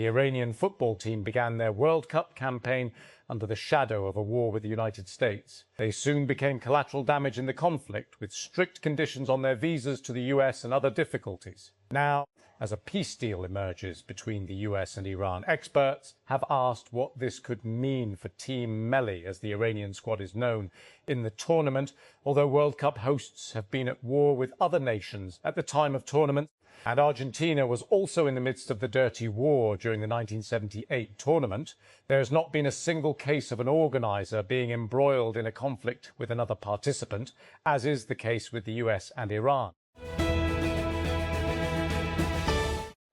The Iranian football team began their World Cup campaign under the shadow of a war with the United States. They soon became collateral damage in the conflict, with strict conditions on their visas to the US and other difficulties. Now, as a peace deal emerges between the US and Iran, experts have asked what this could mean for Team Melli, as the Iranian squad is known, in the tournament, although World Cup hosts have been at war with other nations at the time of tournament. And Argentina was also in the midst of the dirty war during the 1978 tournament. There has not been a single case of an organiser being embroiled in a conflict with another participant, as is the case with the US and Iran.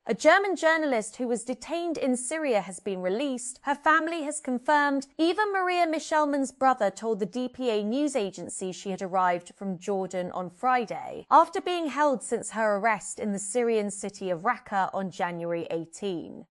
A German journalist who was detained in Syria has been released. Her family has confirmed. Eva Maria Michelman's brother told the DPA news agency she had arrived from Jordan on Friday, after being held since her arrest in the Syrian city of Raqqa on January 18.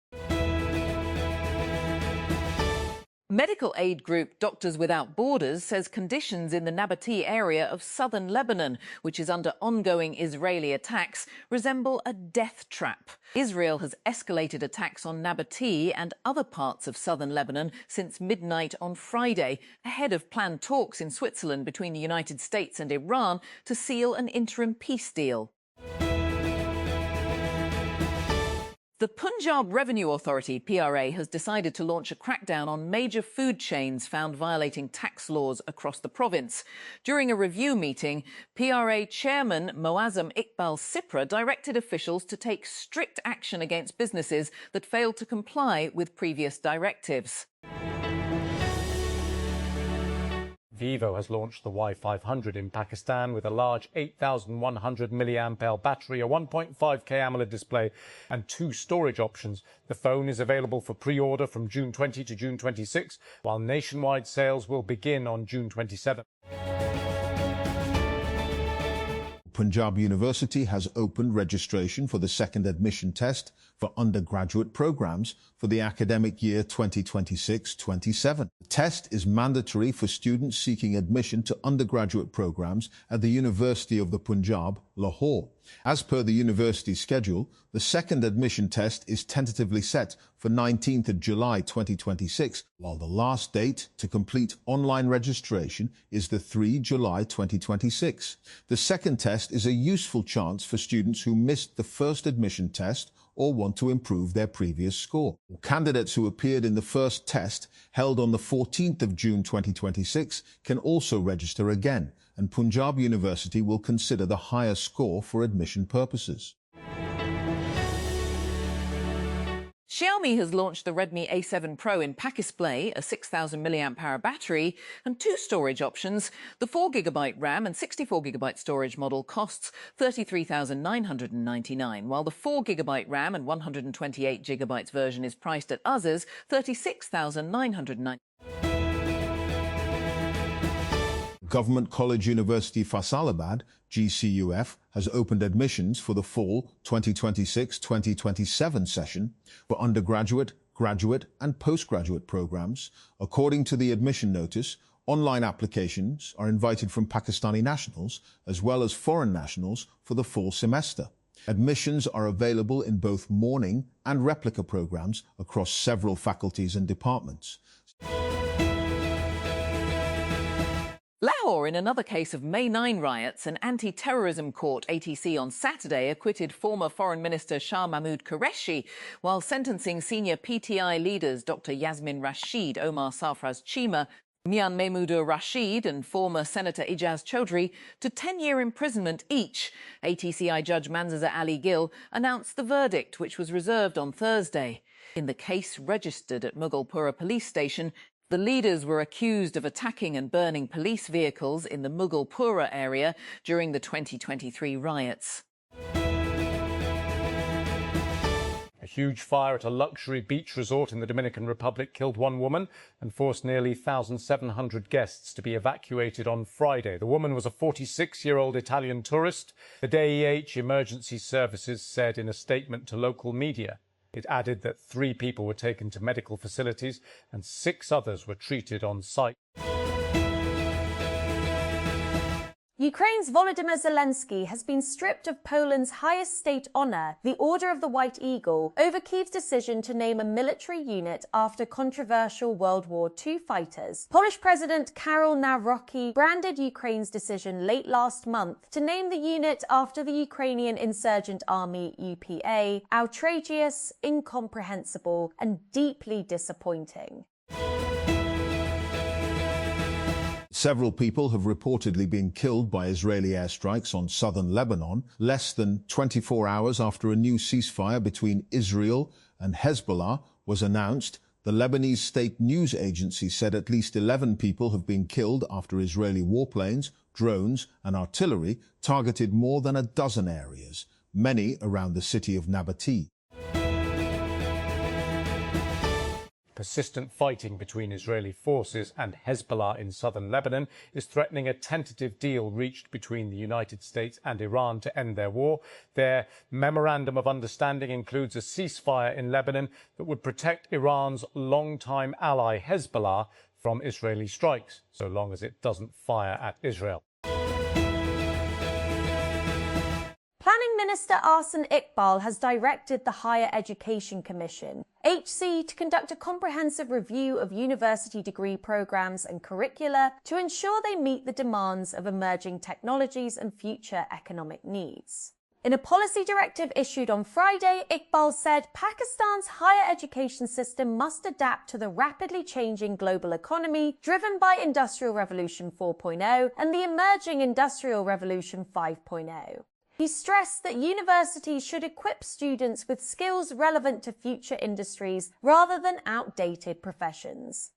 Medical aid group Doctors Without Borders says conditions in the Nabatea area of southern Lebanon, which is under ongoing Israeli attacks, resemble a death trap. Israel has escalated attacks on Nabatea and other parts of southern Lebanon since midnight on Friday, ahead of planned talks in Switzerland between the United States and Iran to seal an interim peace deal. The Punjab Revenue Authority, PRA, has decided to launch a crackdown on major food chains found violating tax laws across the province. During a review meeting, PRA Chairman Moazzam Iqbal Sipra directed officials to take strict action against businesses that failed to comply with previous directives. Vivo has launched the Y500 in Pakistan with a large 8,100 mAh battery, a 1.5K AMOLED display and 2 storage options. The phone is available for pre-order from June 20 to June 26, while nationwide sales will begin on June 27. Punjab University has opened registration for the second admission test for undergraduate programs for the academic year 2026-27. The test is mandatory for students seeking admission to undergraduate programs at the University of the Punjab, Lahore. As per the university's schedule, the second admission test is tentatively set for 19th of July 2026, while the last date to complete online registration is the 3 July 2026. The second test is a useful chance for students who missed the first admission test or want to improve their previous score. Candidates who appeared in the first test, held on the 14th of June 2026, can also register again, and Punjab University will consider the higher score for admission purposes. Xiaomi has launched the Redmi A7 Pro in pack display, a 6,000 mAh battery and 2 storage options. The 4GB RAM and 64GB storage model costs $33,999, while the 4GB RAM and 128GB version is priced at others $36,999. Government College University Faisalabad, GCUF, has opened admissions for the fall 2026-2027 session for undergraduate, graduate and postgraduate programs. According to the admission notice, online applications are invited from Pakistani nationals as well as foreign nationals for the fall semester. Admissions are available in both morning and replica programs across several faculties and departments. Lahore, in another case of May 9 riots, an anti-terrorism court, ATC, on Saturday acquitted former Foreign Minister Shah Mahmood Qureshi, while sentencing senior PTI leaders Dr. Yasmin Rashid, Omar Sarfraz Chima, Mian Mahmoudur Rashid and former Senator Ijaz Chaudhry to 10-year imprisonment each. ATCI Judge Manzaza Ali Gill announced the verdict, which was reserved on Thursday. In the case registered at Mughalpura police station, the leaders were accused of attacking and burning police vehicles in the Mughalpura area during the 2023 riots. A huge fire at a luxury beach resort in the Dominican Republic killed one woman and forced nearly 1,700 guests to be evacuated on Friday. The woman was a 46-year-old Italian tourist, the DEH Emergency Services said in a statement to local media. It added that 3 people were taken to medical facilities and 6 others were treated on site. Ukraine's Volodymyr Zelensky has been stripped of Poland's highest state honor, the Order of the White Eagle, over Kyiv's decision to name a military unit after controversial World War II fighters. Polish President Karol Nawrocki branded Ukraine's decision late last month to name the unit after the Ukrainian insurgent army UPA, outrageous, incomprehensible, and deeply disappointing. Several people have reportedly been killed by Israeli airstrikes on southern Lebanon, less than 24 hours after a new ceasefire between Israel and Hezbollah was announced. The Lebanese state news agency said at least 11 people have been killed after Israeli warplanes, drones and artillery targeted more than a dozen areas, many around the city of Nabatea. Persistent fighting between Israeli forces and Hezbollah in southern Lebanon is threatening a tentative deal reached between the United States and Iran to end their war. Their memorandum of understanding includes a ceasefire in Lebanon that would protect Iran's longtime ally Hezbollah from Israeli strikes, so long as it doesn't fire at Israel. Planning Minister Ahsan Iqbal has directed the Higher Education Commission, HC, to conduct a comprehensive review of university degree programs and curricula to ensure they meet the demands of emerging technologies and future economic needs. In a policy directive issued on Friday, Iqbal said Pakistan's higher education system must adapt to the rapidly changing global economy driven by Industrial Revolution 4.0 and the emerging Industrial Revolution 5.0. He stressed that universities should equip students with skills relevant to future industries rather than outdated professions.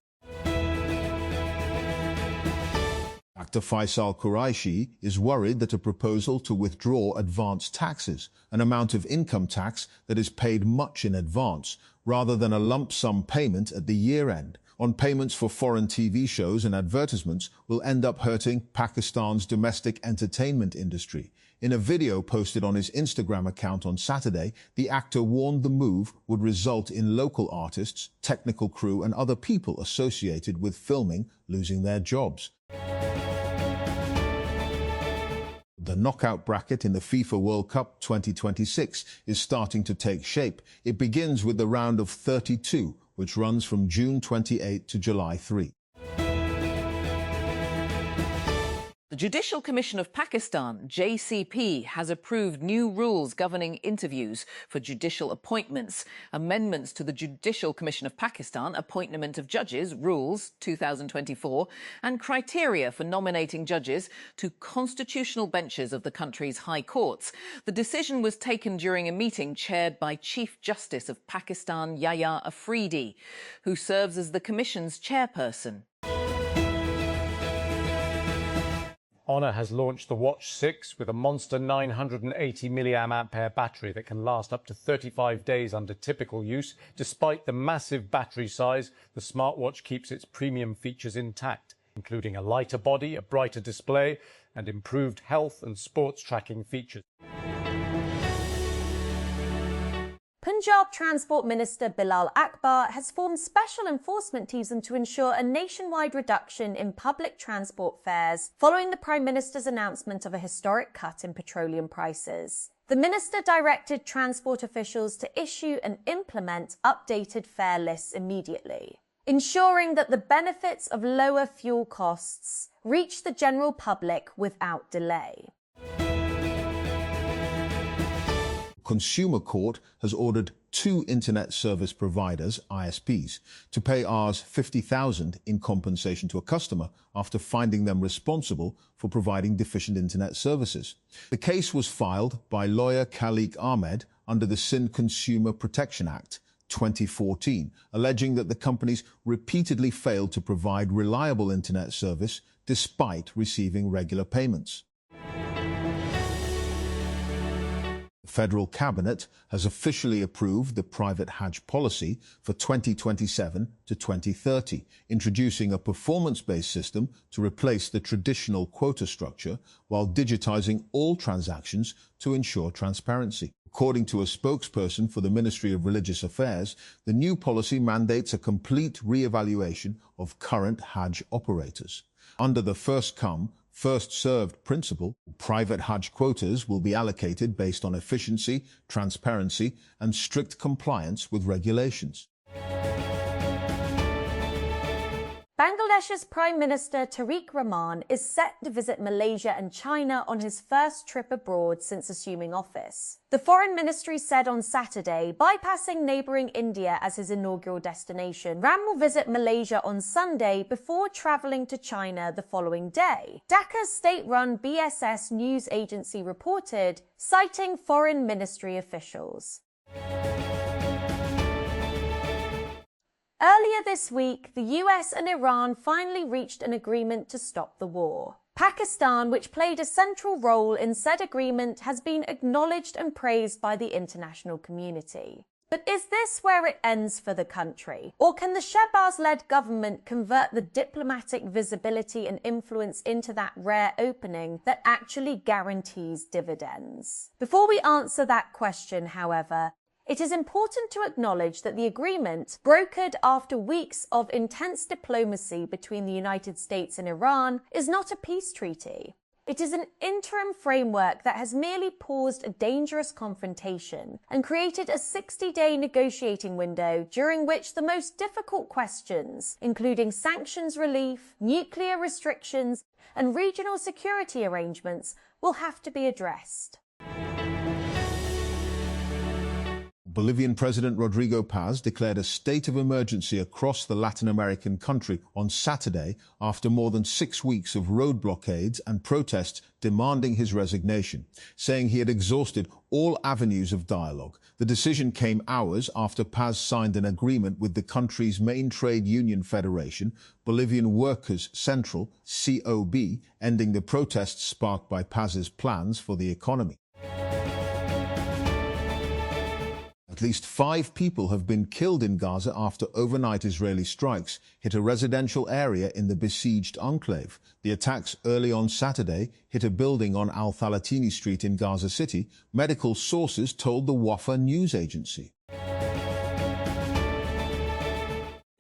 Dr. Faisal Quraishi is worried that a proposal to withdraw advance taxes, an amount of income tax that is paid much in advance, rather than a lump sum payment at the year end, on payments for foreign TV shows and advertisements, will end up hurting Pakistan's domestic entertainment industry. In a video posted on his Instagram account on Saturday, the actor warned the move would result in local artists, technical crew and other people associated with filming losing their jobs. The knockout bracket in the FIFA World Cup 2026 is starting to take shape. It begins with the round of 32, which runs from June 28 to July 3. The Judicial Commission of Pakistan, JCP, has approved new rules governing interviews for judicial appointments. Amendments to the Judicial Commission of Pakistan, Appointment of Judges, Rules 2024, and criteria for nominating judges to constitutional benches of the country's high courts. The decision was taken during a meeting chaired by Chief Justice of Pakistan, Yahya Afridi, who serves as the Commission's chairperson. Honor has launched the Watch 6 with a monster 980 mAh battery that can last up to 35 days under typical use. Despite the massive battery size, the smartwatch keeps its premium features intact, including a lighter body, a brighter display, and improved health and sports tracking features. Punjab Transport Minister Bilal Akbar has formed special enforcement teams to ensure a nationwide reduction in public transport fares following the Prime Minister's announcement of a historic cut in petroleum prices. The minister directed transport officials to issue and implement updated fare lists immediately, ensuring that the benefits of lower fuel costs reach the general public without delay. Consumer Court has ordered 2 internet service providers, ISPs, to pay Rs 50,000 in compensation to a customer after finding them responsible for providing deficient internet services. The case was filed by lawyer Khalik Ahmed under the Sindh Consumer Protection Act 2014, alleging that the companies repeatedly failed to provide reliable internet service despite receiving regular payments. The Federal Cabinet has officially approved the private Hajj policy for 2027 to 2030, introducing a performance-based system to replace the traditional quota structure while digitizing all transactions to ensure transparency. According to a spokesperson for the Ministry of Religious Affairs, the new policy mandates a complete re-evaluation of current Hajj operators. Under the first-come, first-served principle. Private Hajj quotas will be allocated based on efficiency, transparency, and strict compliance with regulations. Bangladesh's Prime Minister Tariq Rahman is set to visit Malaysia and China on his first trip abroad since assuming office. The Foreign Ministry said on Saturday, bypassing neighbouring India as his inaugural destination, Ram will visit Malaysia on Sunday before travelling to China the following day. Dhaka's state-run BSS news agency reported, citing Foreign Ministry officials. Earlier this week, the US and Iran finally reached an agreement to stop the war. Pakistan, which played a central role in said agreement, has been acknowledged and praised by the international community. But is this where it ends for the country? Or can the Shehbaz-led government convert the diplomatic visibility and influence into that rare opening that actually guarantees dividends? Before we answer that question, however, it is important to acknowledge that the agreement, brokered after weeks of intense diplomacy between the United States and Iran, is not a peace treaty. It is an interim framework that has merely paused a dangerous confrontation and created a 60-day negotiating window during which the most difficult questions, including sanctions relief, nuclear restrictions, and regional security arrangements, will have to be addressed. Bolivian President Rodrigo Paz declared a state of emergency across the Latin American country on Saturday after more than 6 weeks of road blockades and protests demanding his resignation, saying he had exhausted all avenues of dialogue. The decision came hours after Paz signed an agreement with the country's main trade union federation, Bolivian Workers' Central, COB, ending the protests sparked by Paz's plans for the economy. At least 5 people have been killed in Gaza after overnight Israeli strikes hit a residential area in the besieged enclave. The attacks early on Saturday hit a building on Al-Thalatini Street in Gaza City, medical sources told the Wafa news agency.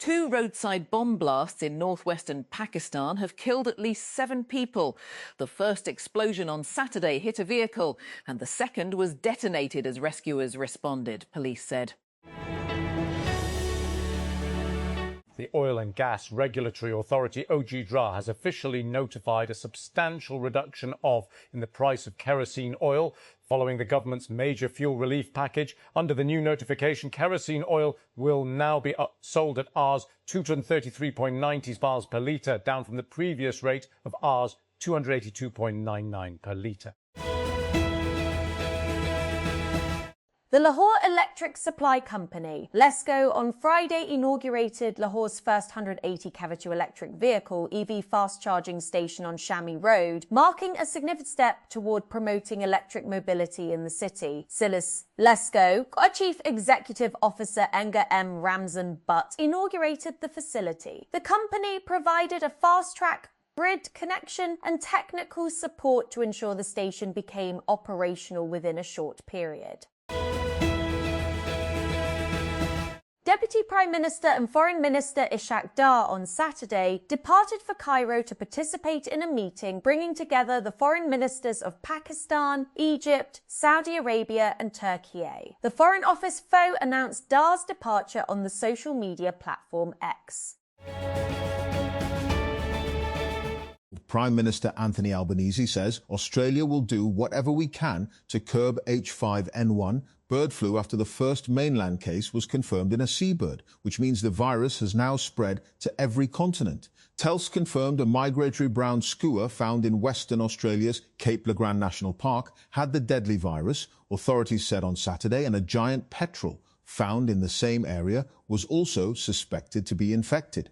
2 roadside bomb blasts in northwestern Pakistan have killed at least 7 people. The first explosion on Saturday hit a vehicle, and the second was detonated as rescuers responded, police said. The Oil and Gas Regulatory Authority, OGDRA, has officially notified a substantial reduction in the price of kerosene oil following the government's major fuel relief package. Under the new notification, kerosene oil will now be sold at Rs 233.90 bars per litre, down from the previous rate of Rs 282.99 per litre. The Lahore Electric Supply Company, LESCO, on Friday inaugurated Lahore's first 180 kV electric vehicle EV fast charging station on Shami Road, marking a significant step toward promoting electric mobility in the city. Silas LESCO, Chief Executive Officer Enga M. Ramzan Butt, inaugurated the facility. The company provided a fast-track grid connection and technical support to ensure the station became operational within a short period. Deputy Prime Minister and Foreign Minister Ishaq Dar on Saturday departed for Cairo to participate in a meeting bringing together the foreign ministers of Pakistan, Egypt, Saudi Arabia and Turkey. The Foreign Office FO announced Dar's departure on the social media platform X. Prime Minister Anthony Albanese says Australia will do whatever we can to curb H5N1 bird flu after the first mainland case was confirmed in a seabird, which means the virus has now spread to every continent. Telstra confirmed a migratory brown skua found in Western Australia's Cape Le Grand National Park had the deadly virus, authorities said on Saturday, and a giant petrel found in the same area was also suspected to be infected.